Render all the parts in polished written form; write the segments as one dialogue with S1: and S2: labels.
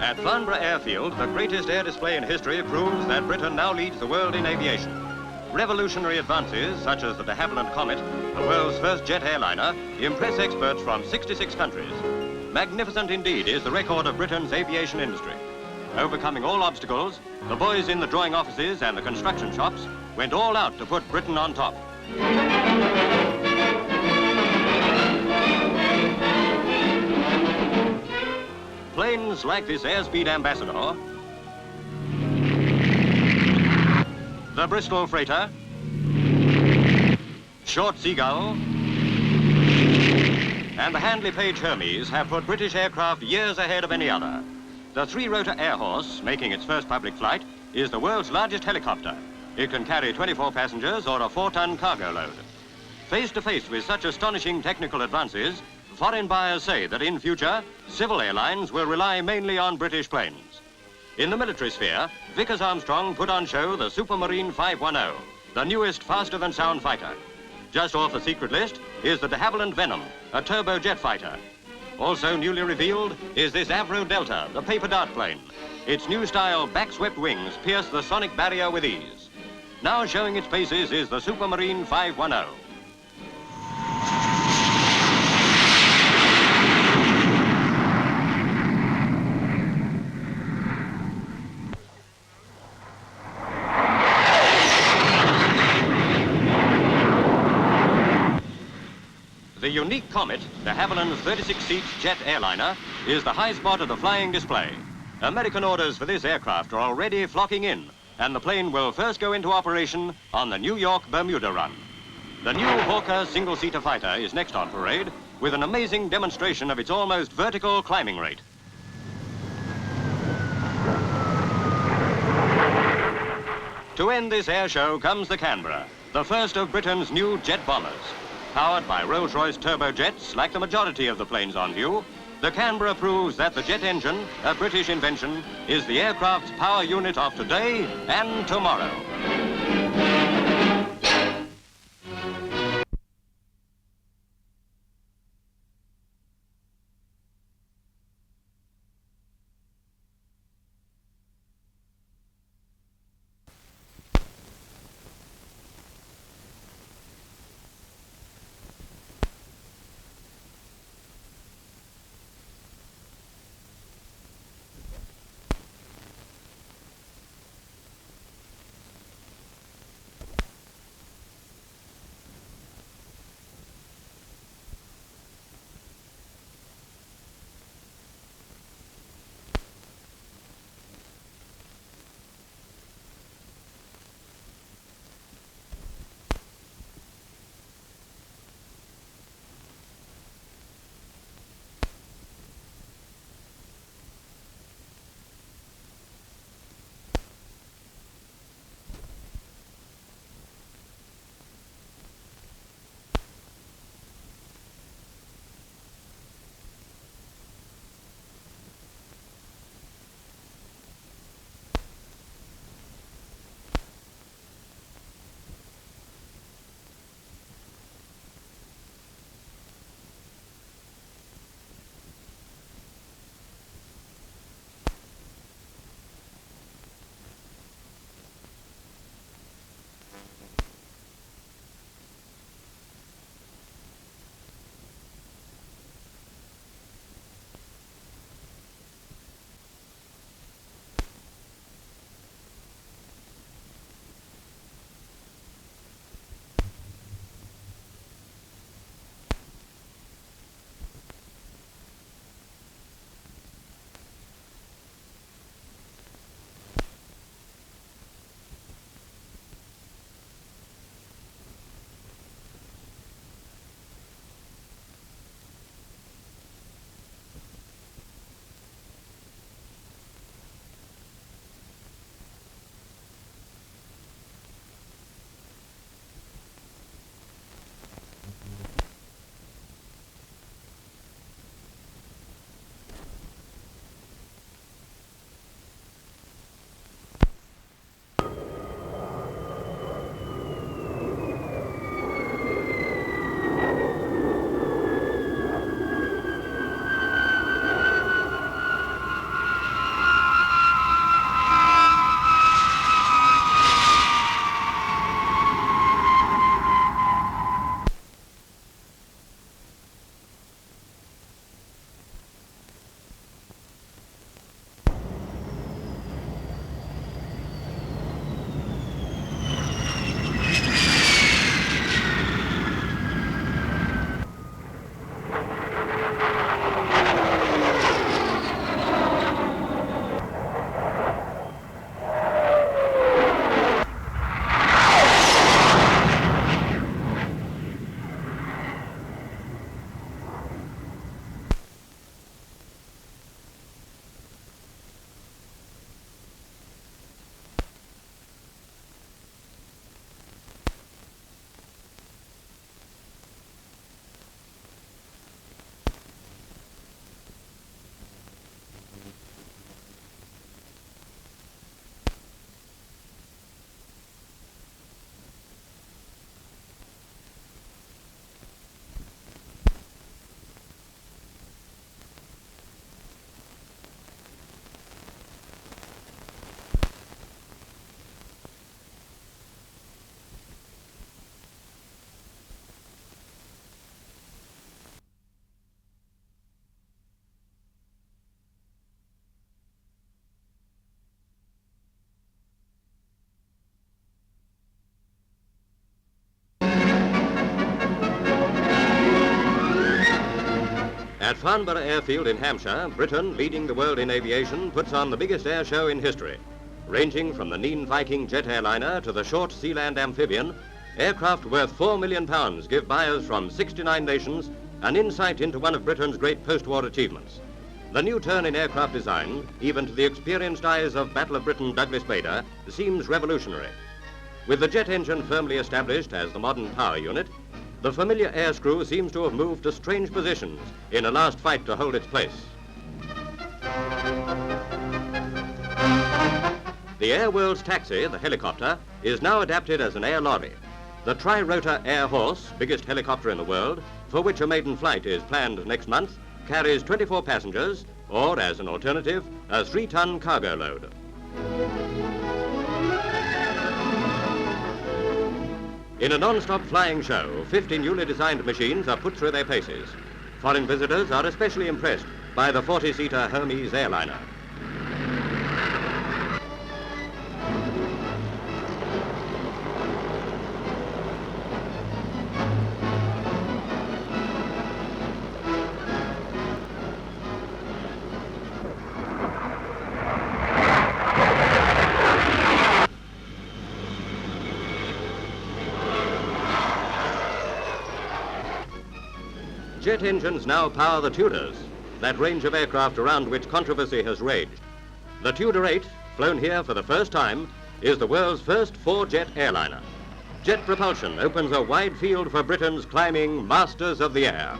S1: At Farnborough Airfield, the greatest air display in history proves that Britain now leads the world in aviation. Revolutionary advances, such as the de Havilland Comet, the world's first jet airliner, impress experts from 66 countries. Magnificent indeed is the record of Britain's aviation industry. Overcoming all obstacles, the boys in the drawing offices and the construction shops went all out to put Britain on top. Planes like this airspeed ambassador, the Bristol freighter, Short Seagull, and the Handley Page Hermes have put British aircraft years ahead of any other. The three-rotor Air Horse, making its first public flight, is the world's largest helicopter. It can carry 24 passengers or a 4-ton cargo load. Face to face with such astonishing technical advances, foreign buyers say that in future, civil airlines will rely mainly on British planes. In the military sphere, Vickers Armstrong put on show the Supermarine 510, the newest faster-than-sound fighter. Just off the secret list is the de Havilland Venom, a turbojet fighter. Also newly revealed is this Avro Delta, the paper dart plane. Its new style back-swept wings pierce the sonic barrier with ease. Now showing its paces is the Supermarine 510. The unique Comet, de Havilland's 36-seat jet airliner, is the high spot of the flying display. American orders for this aircraft are already flocking in, and the plane will first go into operation on the New York-Bermuda run. The new Hawker single-seater fighter is next on parade with an amazing demonstration of its almost vertical climbing rate. To end this air show comes the Canberra, the first of Britain's new jet bombers. Powered by Rolls-Royce turbojets, like the majority of the planes on view, the Canberra proves that the jet engine, a British invention, is the aircraft's power unit of today and tomorrow. At Farnborough Airfield in Hampshire, Britain, leading the world in aviation, puts on the biggest air show in history. Ranging from the Neen Viking jet airliner to the short Sealand amphibian, aircraft worth £4 million give buyers from 69 nations an insight into one of Britain's great post-war achievements. The new turn in aircraft design, even to the experienced eyes of Battle of Britain Douglas Bader, seems revolutionary. With the jet engine firmly established as the modern power unit, the familiar air screw seems to have moved to strange positions in a last fight to hold its place. The air world's taxi, the helicopter, is now adapted as an air lorry. The tri-rotor Air Horse, biggest helicopter in the world, for which a maiden flight is planned next month, carries 24 passengers, or as an alternative, a 3-ton cargo load. In a non-stop flying show, 50 newly designed machines are put through their paces. Foreign visitors are especially impressed by the 40-seater Hermes airliner. Jet engines now power the Tudors, that range of aircraft around which controversy has raged. The Tudor 8, flown here for the first time, is the world's first 4-jet airliner. Jet propulsion opens a wide field for Britain's climbing masters of the air.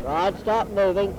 S2: Right, stop moving.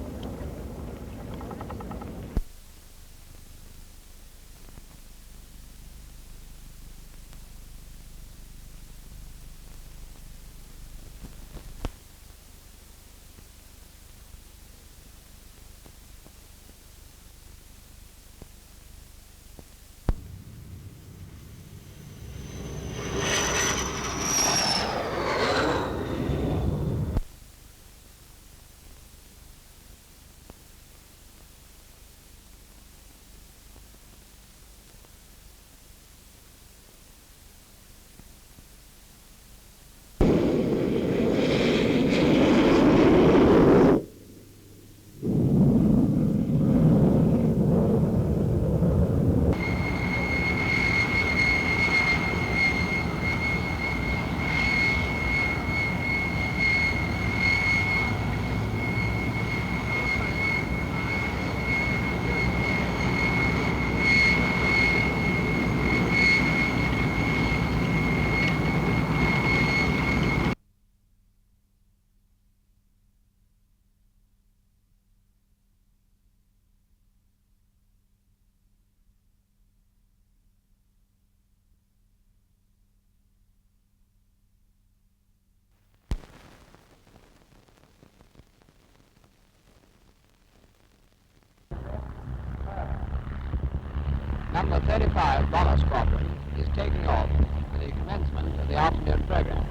S3: Number 35 Bomber Squadron is taking off for the commencement of the afternoon program.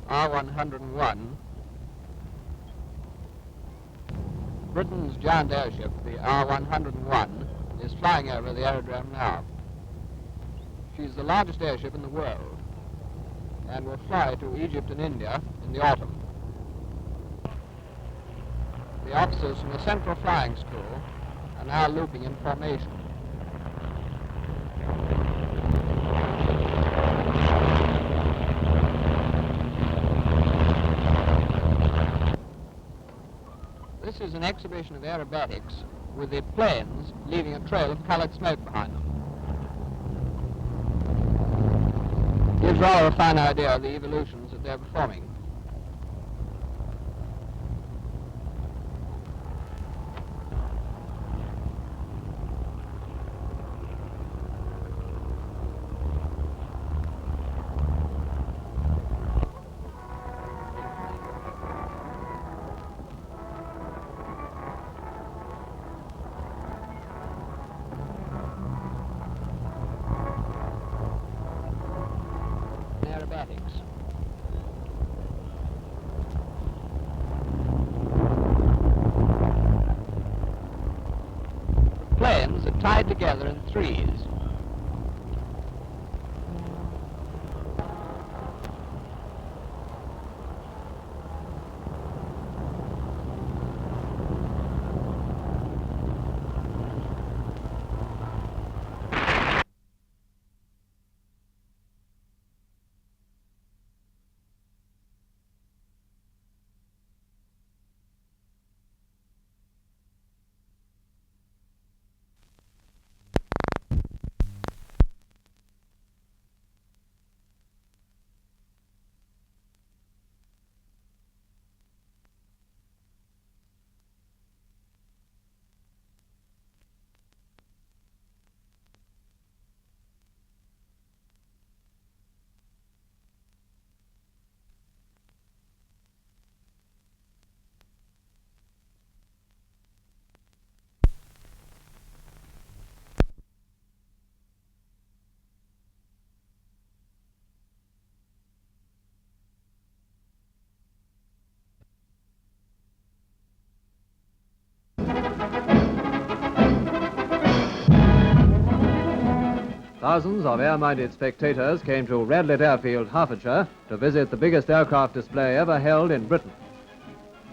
S3: R-101, Britain's giant airship, the R-101, is flying over the aerodrome now. She's the largest airship in the world and will fly to Egypt and India in the autumn. The officers from the Central Flying School are now looping in formation. This is an exhibition of aerobatics with the planes leaving a trail of coloured smoke behind them. Gives rather a fine idea of the evolutions that they're performing. Aerobatics. Planes are tied together in threes.
S2: Thousands of air-minded spectators came to Radlett Airfield, Hertfordshire, to visit the biggest aircraft display ever held in Britain.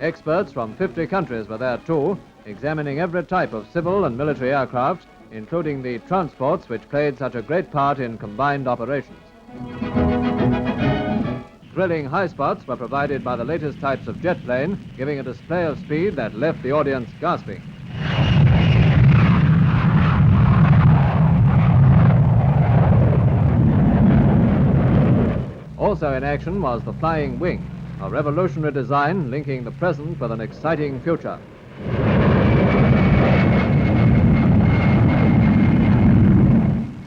S2: Experts from 50 countries were there too, examining every type of civil and military aircraft, including the transports which played such a great part in combined operations. Thrilling high spots were provided by the latest types of jet plane, giving a display of speed that left the audience gasping. Also in action was the Flying Wing, a revolutionary design linking the present with an exciting future.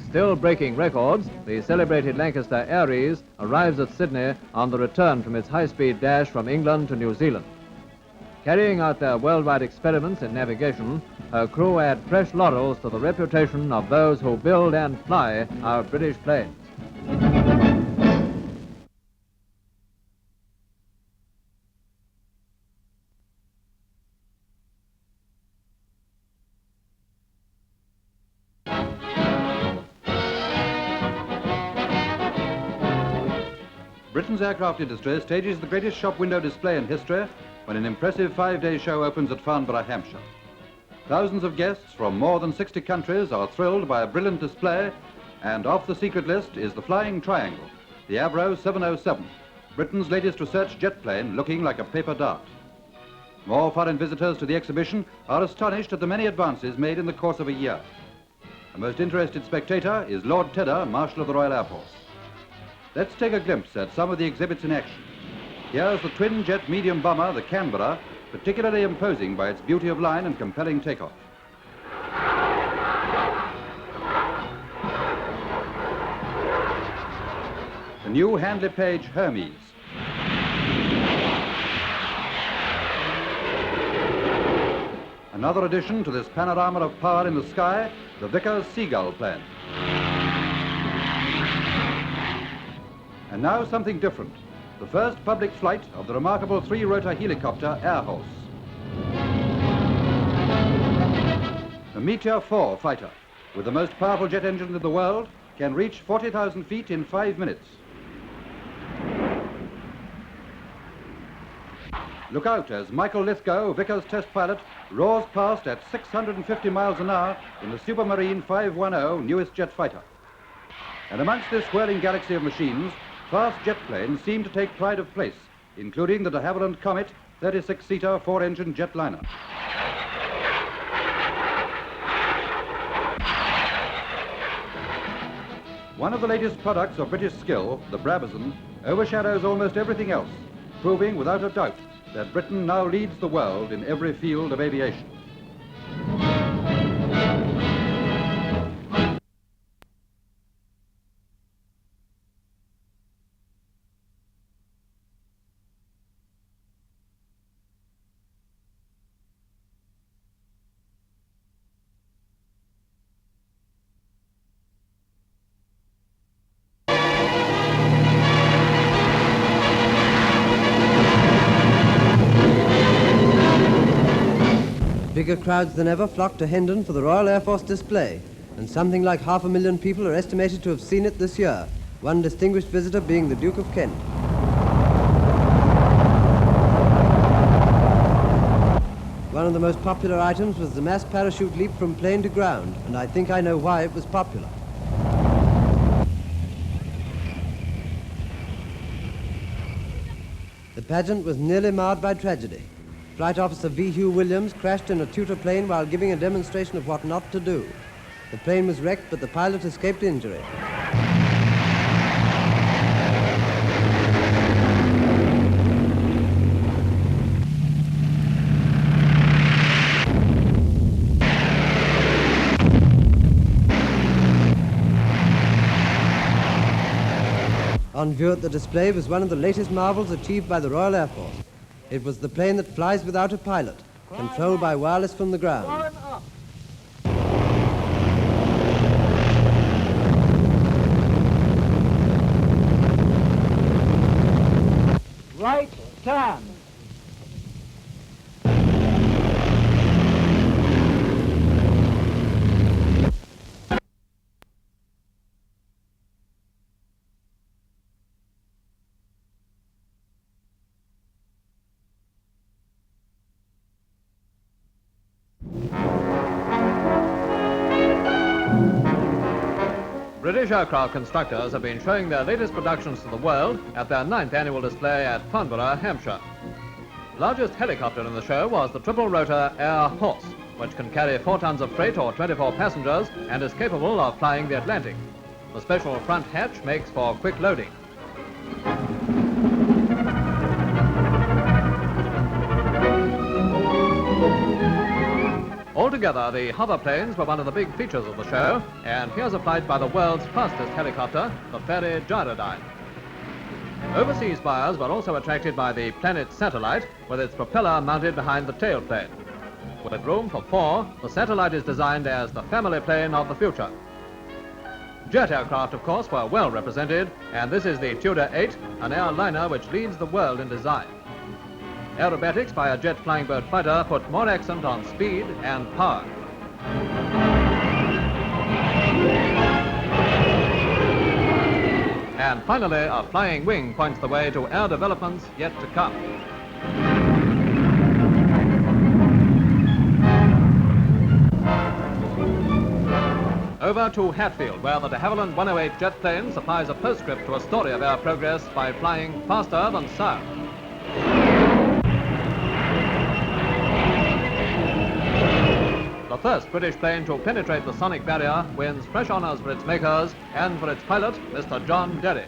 S2: Still breaking records, the celebrated Lancaster Aries arrives at Sydney on the return from its high-speed dash from England to New Zealand. Carrying out their worldwide experiments in navigation, her crew add fresh laurels to the reputation of those who build and fly our British planes.
S4: Britain's aircraft industry stages the greatest shop window display in history when an impressive 5-day show opens at Farnborough, Hampshire. Thousands of guests from more than 60 countries are thrilled by a brilliant display, and off the secret list is the Flying Triangle, the Avro 707, Britain's latest research jet plane looking like a paper dart. More foreign visitors to the exhibition are astonished at the many advances made in the course of a year. The most interested spectator is Lord Tedder, Marshal of the Royal Air Force. Let's take a glimpse at some of the exhibits in action. Here's the twin-jet medium bomber, the Canberra, particularly imposing by its beauty of line and compelling takeoff. The new Handley Page Hermes. Another addition to this panorama of power in the sky, the Vickers Seagull plane. And now something different. The first public flight of the remarkable 3-rotor helicopter Air Horse. The Meteor 4 fighter, with the most powerful jet engine in the world, can reach 40,000 feet in 5 minutes. Look out as Michael Lithgow, Vickers test pilot, roars past at 650 miles an hour in the Supermarine 510 newest jet fighter. And amongst this whirling galaxy of machines, fast jet planes seem to take pride of place, including the de Havilland Comet 36-seater 4-engine jetliner. One of the latest products of British skill, the Brabazon, overshadows almost everything else, proving without a doubt that Britain now leads the world in every field of aviation.
S5: Bigger crowds than ever flocked to Hendon for the Royal Air Force display, and something like 500,000 people are estimated to have seen it this year, one distinguished visitor being the Duke of Kent. One of the most popular items was the mass parachute leap from plane to ground, and I think I know why it was popular. The pageant was nearly marred by tragedy. Flight Officer V. Hugh Williams crashed in a tutor plane while giving a demonstration of what not to do. The plane was wrecked, but the pilot escaped injury. On view at the display was one of the latest marvels achieved by the Royal Air Force. It was the plane that flies without a pilot, controlled by wireless from the ground.
S3: Right turn.
S2: British aircraft constructors have been showing their latest productions to the world at their 9th annual display at Farnborough, Hampshire. The largest helicopter in the show was the triple-rotor Air Horse, which can carry 4 tons of freight or 24 passengers and is capable of flying the Atlantic. The special front hatch makes for quick loading. Altogether, the hoverplanes were one of the big features of the show, and here's a flight by the world's fastest helicopter, the Fairey Gyrodyne. Overseas buyers were also attracted by the Planet satellite, with its propeller mounted behind the tailplane. With room for 4, the satellite is designed as the family plane of the future. Jet aircraft, of course, were well represented, and this is the Tudor 8, an airliner which leads the world in design. Aerobatics by a jet flying boat fighter put more accent on speed and power. And finally, a flying wing points the way to air developments yet to come. Over to Hatfield, where the de Havilland 108 jet plane supplies a postscript to a story of our progress by flying faster than sound. The first British plane to penetrate the sonic barrier wins fresh honours for its makers and for its pilot, Mr. John Derry.